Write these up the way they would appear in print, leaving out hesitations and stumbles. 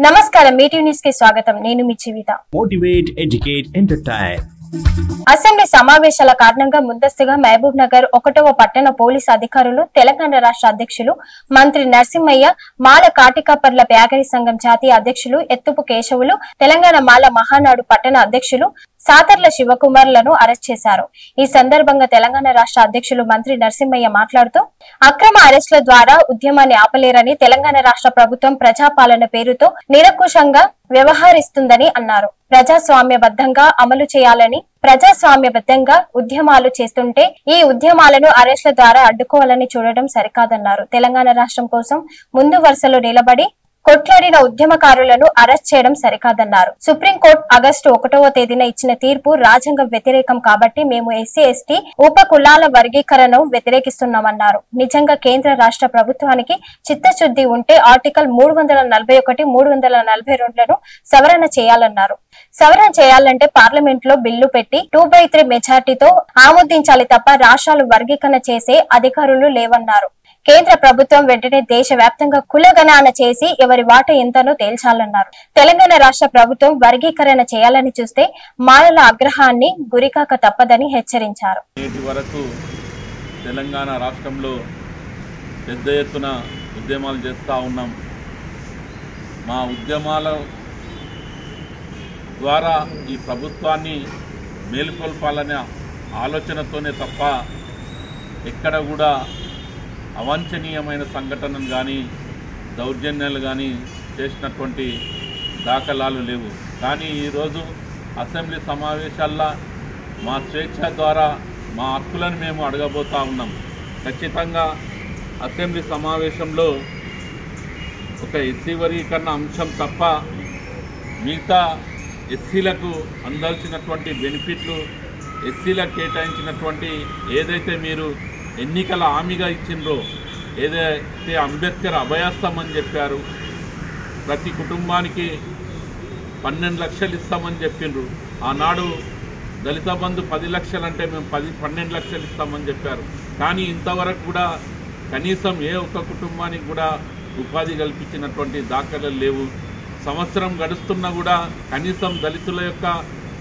నమస్కారం మీటివ్ న్యూస్ కి స్వాగతం నేను మీ జీవిత మోటివేట్ ఎడ్యుకేట్ ఎంటర్టైన్ అసెంబ్లీ సమావేశాల కారణంగా ముందస్తుగా మహబూబ్ నగర్ 1వ పట్టణ పోలీసు అధికారులు తెలంగాణ రాష్ట్ర అధ్యక్షులు మంత్రి నరసింహయ్య మాల కాటికాపర్ల ప్యాగరి సంఘం జాతీయ అధ్యక్షులు ఎత్తుపు కేశవులు తెలంగాణ మాల మహానాడు పట్టణ అధ్యక్షులు సాతర్ల శివకుమార్లను అరెస్ట్ చేశారు। ఈ సందర్భంగా తెలంగాణ రాష్ట్ర అధ్యక్షులు మంత్రి నరసింహయ్య మాట్లాడుతూ అక్రమ అరెస్టుల ద్వారా ఉద్యమాన్ని ఆపలేరని తెలంగాణ రాష్ట్ర ప్రభుత్వం ప్రజాపాలన పేరుతో నిరంకుశంగా వ్యవహరిస్తుందని అన్నారు। ప్రజాస్వామ్యబద్ధంగా అమలు చేయాలని ప్రజాస్వామ్యబద్ధంగా ఉద్యమాలు చేస్తుంటే ఈ ఉద్యమాలను అరెస్టుల ద్వారా అడ్డుకోవాలని చూడడం సరికాదన్నారు। తెలంగాణ రాష్ట్రం కోసం ముందు వరుసలో నిలబడి కొట్లాడిన ఉద్యమకారులను అరెస్ట్ చేయడం సరికాదన్నారు। సుప్రీంకోర్టు ఆగస్టు 1వ తేదీన ఇచ్చిన తీర్పు రాజ్యాంగ వ్యతిరేకం కాబట్టి మేము ఎస్సీ ఎస్టీ ఉప కులాల వర్గీకరణను వ్యతిరేకిస్తున్నామన్నారు। నిజంగా కేంద్ర రాష్ట్ర ప్రభుత్వానికి చిత్తశుద్ధి ఉంటే ఆర్టికల్ 341, 342లను సవరణ చేయాలన్నారు। సవరణ చేయాలంటే పార్లమెంట్ లో బిల్లు పెట్టి 2/3 మెజార్టీతో ఆమోదించాలి తప్ప రాష్ట్రాలు వర్గీకరణ చేసే అధికారులు లేవన్నారు। కేంద్ర ప్రభుత్వం వెంటనే దేశవ్యాప్తంగా కులగణన చేసి ఎవరి వాటా ఎంతనో తేల్చాలన్నారు। తెలంగాణ రాష్ట్ర ప్రభుత్వం వర్గీకరణ చేయాలని చూస్తే మాలల ఆగ్రహాన్ని గురికాక తప్పదని హెచ్చరించారు। నేటి వరకు తెలంగాణ రాష్ట్రంలో పెద్ద ఎత్తున ఉద్యమాలు చేస్తూ ఉన్నాం। మా ఉద్యమాల ద్వారా ఈ ప్రభుత్వాన్ని మేలుకొల్పాలనే ఆలోచనతోనే తప్ప ఎక్కడ కూడా అవాంఛనీయమైన సంఘటనలు కానీ దౌర్జన్యాలు కానీ చేసినటువంటి దాఖలాలు లేవు। కానీ ఈరోజు అసెంబ్లీ సమావేశాల్లో మా స్వేచ్ఛ ద్వారా మా హక్కులను మేము అడగబోతూ ఉన్నాం। ఖచ్చితంగా అసెంబ్లీ సమావేశంలో ఒక ఎస్సీ వర్గీకరణ అంశం తప్ప మిగతా ఎస్సీలకు అందాల్సినటువంటి బెనిఫిట్లు ఎస్సీలకు కేటాయించినటువంటి ఏదైతే మీరు ఎన్నికల హామీగా ఇచ్చిండ్రో ఏదైతే అంబేద్కర్ అభయాస్తామని చెప్పారు, ప్రతి కుటుంబానికి 12 లక్షలు ఇస్తామని చెప్పిండ్రు। ఆనాడు దళిత బంధు 10 లక్షలు అంటే మేము 12 లక్షలు ఇస్తామని చెప్పారు। కానీ ఇంతవరకు కూడా కనీసం ఏ ఒక్క కుటుంబానికి కూడా ఉపాధి కల్పించినటువంటి దాఖలాలు లేవు। సంవత్సరం గడుస్తున్నా కూడా కనీసం దళితుల యొక్క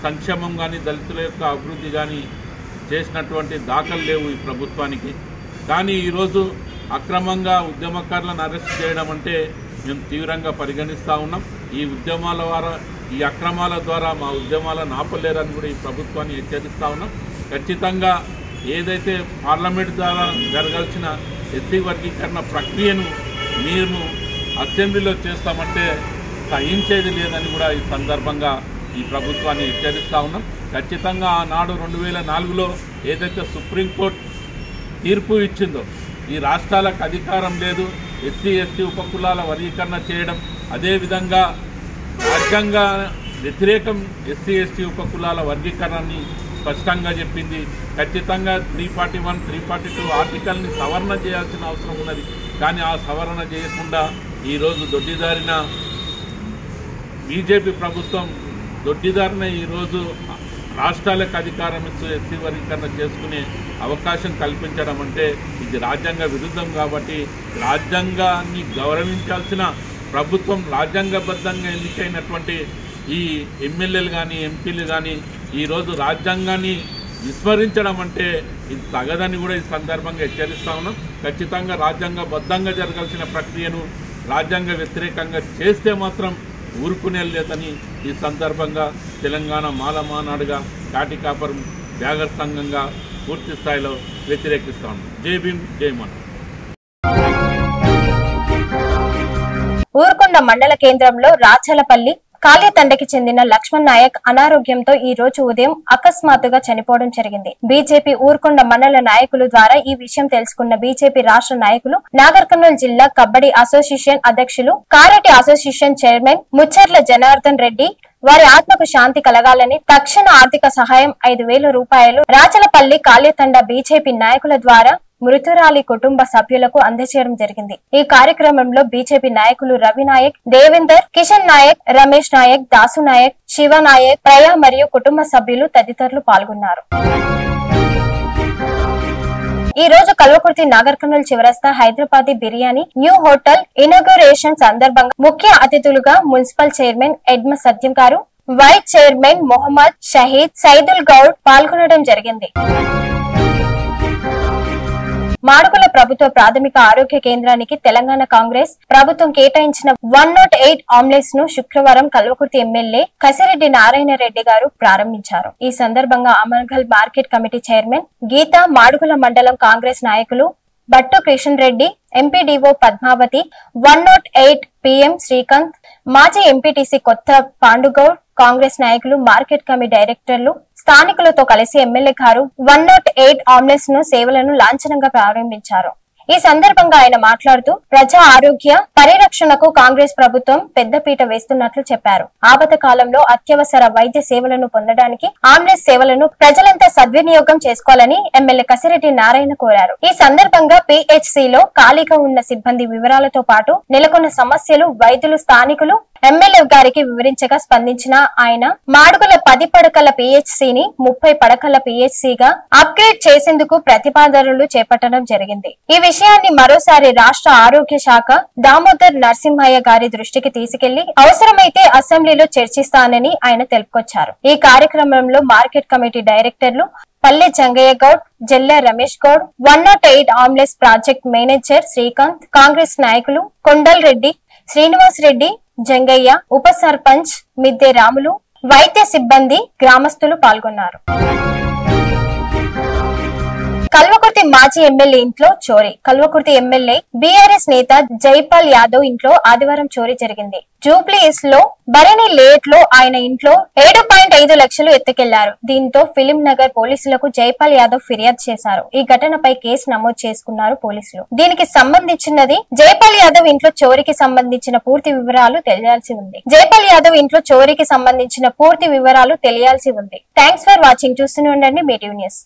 సంక్షేమం కానీ దళితుల యొక్క అభివృద్ధి కానీ చేసినటువంటి దాఖలు లేవు ఈ ప్రభుత్వానికి। కానీ ఈరోజు అక్రమంగా ఉద్యమకారులను అరెస్ట్ చేయడం అంటే మేము తీవ్రంగా పరిగణిస్తూ ఉన్నాం। ఈ ఉద్యమాల ద్వారా ఈ అక్రమాల ద్వారా మా ఉద్యమాలను ఆపలేరని కూడా ఈ ప్రభుత్వాన్ని హెచ్చరిస్తూ ఉన్నాం। ఖచ్చితంగా ఏదైతే పార్లమెంట్ ద్వారా జరగాల్సిన ఎస్సీ వర్గీకరణ ప్రక్రియను మేము అసెంబ్లీలో చేస్తామంటే సహించేది లేదని కూడా ఈ సందర్భంగా ఈ ప్రభుత్వాన్ని హెచ్చరిస్తూ ఉన్నాం। ఖచ్చితంగా ఆనాడు 2004లో ఏదైతే సుప్రీంకోర్టు తీర్పు ఇచ్చిందో ఈ రాష్ట్రాలకు అధికారం లేదు ఎస్సీ ఎస్టీ ఉపకులాల వర్గీకరణ చేయడం, అదేవిధంగా రాజ్యాంగ వ్యతిరేకం ఎస్సీ ఎస్టీ ఉపకులాల వర్గీకరణని స్పష్టంగా చెప్పింది। ఖచ్చితంగా 341, 342 ఆర్టికల్ని సవరణ చేయాల్సిన అవసరం ఉన్నది। కానీ ఆ సవరణ చేయకుండా ఈరోజు దొడ్డిదారిన బీజేపీ ప్రభుత్వం దొడ్డిదారిన ఈరోజు రాష్ట్రాలకు అధికారం ఇస్తూ ఎస్సీ వర్గీకరణ చేసుకునే అవకాశం కల్పించడం అంటే ఇది రాజ్యాంగ విరుద్ధం। కాబట్టి రాజ్యాంగాన్ని గౌరవించాల్సిన ప్రభుత్వం రాజ్యాంగబద్ధంగా ఎన్నికైనటువంటి ఈ ఎమ్మెల్యేలు కానీ ఎంపీలు కానీ ఈరోజు రాజ్యాంగాన్ని విస్మరించడం అంటే ఇది తగదని కూడా ఈ సందర్భంగా హెచ్చరిస్తూ ఉన్నాం। ఖచ్చితంగా రాజ్యాంగబద్ధంగా జరగాల్సిన ప్రక్రియను రాజ్యాంగ వ్యతిరేకంగా చేస్తే మాత్రం ఊరుకునే లేదని ఈ సందర్భంగా తెలంగాణ మాల మానాడుగా కాటికాపర్ ప్యాగర్ సంఘంగా పూర్తి స్థాయిలో వ్యతిరేకిస్తాను। జై భీమ్, జై మన। ఊరుకొండ మండల కేంద్రంలో రాచలపల్లి కాళీతండకి చెందిన లక్ష్మణ్ నాయక్ అనారోగ్యంతో ఈ రోజు ఉదయం అకస్మాత్తుగా చనిపోవడం జరిగింది। బీజేపీ ఊరుకొండ మండల నాయకులు ద్వారా ఈ విషయం తెలుసుకున్న బీజేపీ రాష్ట్ర నాయకులు నాగర్ కర్నూలు జిల్లా కబడ్డీ అసోసియేషన్ అధ్యక్షులు కారెటి అసోసియేషన్ చైర్మన్ ముచ్చర్ల జనార్దన్ రెడ్డి వారి ఆత్మకు శాంతి కలగాలని తక్షణ ఆర్థిక సహాయం 5,000 రూపాయలు రాచలపల్లి కాళీతండ బీజేపీ నాయకుల ద్వారా మృతురాలి కుటుంబ సభ్యులకు అందజేయడం జరిగింది। ఈ కార్యక్రమంలో బీజేపీ నాయకులు రవి నాయక్, దేవేందర్, కిషన్ నాయక్, రమేష్ నాయక్, దాసు నాయక్, శివ నాయక్, ప్రయా మరియు కుటుంబ సభ్యులు తదితరులు పాల్గొన్నారు। ఈ రోజు కల్వకుర్తి నాగర్ కర్నూల్ చివరస్తా Hyderabadi biryani new hotel inauguration సందర్భంగా ముఖ్య అతిథులుగా మున్సిపల్ చైర్మన్ ఎడ్మ సత్యం గారు, వైస్ చైర్మన్ మొహమ్మద్ షహీద్ సైదుల్ గౌడ్ పాల్గొనడం జరిగింది. మాడుగుల ప్రభుత్వ ప్రాథమిక ఆరోగ్య కేంద్రానికి తెలంగాణ కాంగ్రెస్ ప్రభుత్వం కేటాయించిన 108 అంబులెన్స్ ను శుక్రవారం కల్వకుర్తి ఎమ్మెల్యే కసిరెడ్డి నారాయణ రెడ్డి గారు ప్రారంభించారు. ఈ సందర్భంగా అమర్గల్ మార్కెట్ కమిటీ చైర్మన్ గీత, మాడుగుల మండలం కాంగ్రెస్ నాయకులు బట్టు కిషన్ రెడ్డి, ఎంపీడీఓ పద్మావతి, 108 పీఎం శ్రీకాంత్, మాజీ ఎంపీటీసీ కొత్త పాండుగౌడ్, కాంగ్రెస్ నాయకులు, మార్కెట్ కమిటీ డైరెక్టర్లు, స్థానికులతో కలిసి ఎమ్మెల్యే గారు 108 అంబులెన్స్ ను సేవలను లాంఛనంగా ప్రారంభించారు. ఈ సందర్భంగా ఆయన మాట్లాడుతూ ప్రజా ఆరోగ్య పరిరక్షణకు కాంగ్రెస్ ప్రభుత్వం పెద్దపీట వేస్తున్నట్లు చెప్పారు. ఆపద కాలంలో అత్యవసర వైద్య సేవలను పొందడానికి అంబులెన్స్ సేవలను ప్రజలంతా సద్వినియోగం చేసుకోవాలని ఎమ్మెల్యే కసిరెడ్డి నారాయణ కోరారు. ఈ సందర్భంగా పిహెచ్సిలో ఖాళీగా ఉన్న సిబ్బంది వివరాలతో పాటు నెలకొన్న సమస్యలు వైద్యులు స్థానికులు ఎమ్మెల్యే గారికి వివరించగా స్పందించిన ఆయన మాడుగుల 10 పడకల పిహెచ్సిని 30 పడకల పిహెచ్సిగా అప్గ్రేడ్ చేసేందుకు ప్రతిపాదనలు చేపట్టడం జరిగింది. ఈ విషయాన్ని మరోసారి రాష్ట్ర ఆరోగ్య శాఖ దామోదర్ నరసింహయ్య గారి దృష్టికి తీసుకెళ్లి అవసరమైతే అసెంబ్లీలో చర్చిస్తానని ఆయన తెలుపుకొచ్చారు. ఈ కార్యక్రమంలో మార్కెట్ కమిటీ డైరెక్టర్లు Palle Jangaiah Goud, Jella Ramesh Goud, 108 ambulance project manager Srikanth, Congress నాయకులు కొండల్ రెడ్డి, శ్రీనివాస్ రెడ్డి, జంగయ్య, ఉప సర్పంచ్ మిద్దె రాములు, వైద్య సిబ్బంది, గ్రామస్తులు పాల్గొన్నారు. కల్వకుర్తి మాజీ ఎమ్మెల్యే ఇంట్లో చోరీ. కల్వకుర్తి ఎమ్మెల్యే బీఆర్ఎస్ నేత జైపాల్ యాదవ్ ఇంట్లో ఆదివారం చోరీ జరిగింది. జూబ్లీహిల్స్ లో బరేని లేట్ లో ఆయన ఇంట్లో 7.5 లక్షలు ఎత్తుకెళ్లారు. దీంతో ఫిలిం నగర్ పోలీసులకు జైపాల్ యాదవ్ ఫిర్యాదు చేశారు. ఈ ఘటనపై కేసు నమోదు చేసుకున్నారు పోలీసులు. దీనికి సంబంధించినది జైపాల్ యాదవ్ ఇంట్లో చోరీకి సంబంధించిన పూర్తి వివరాలు తెలియాల్సి ఉంది. Thanks for watching. చూస్తూనే ఉండండి మీటివ్ న్యూస్.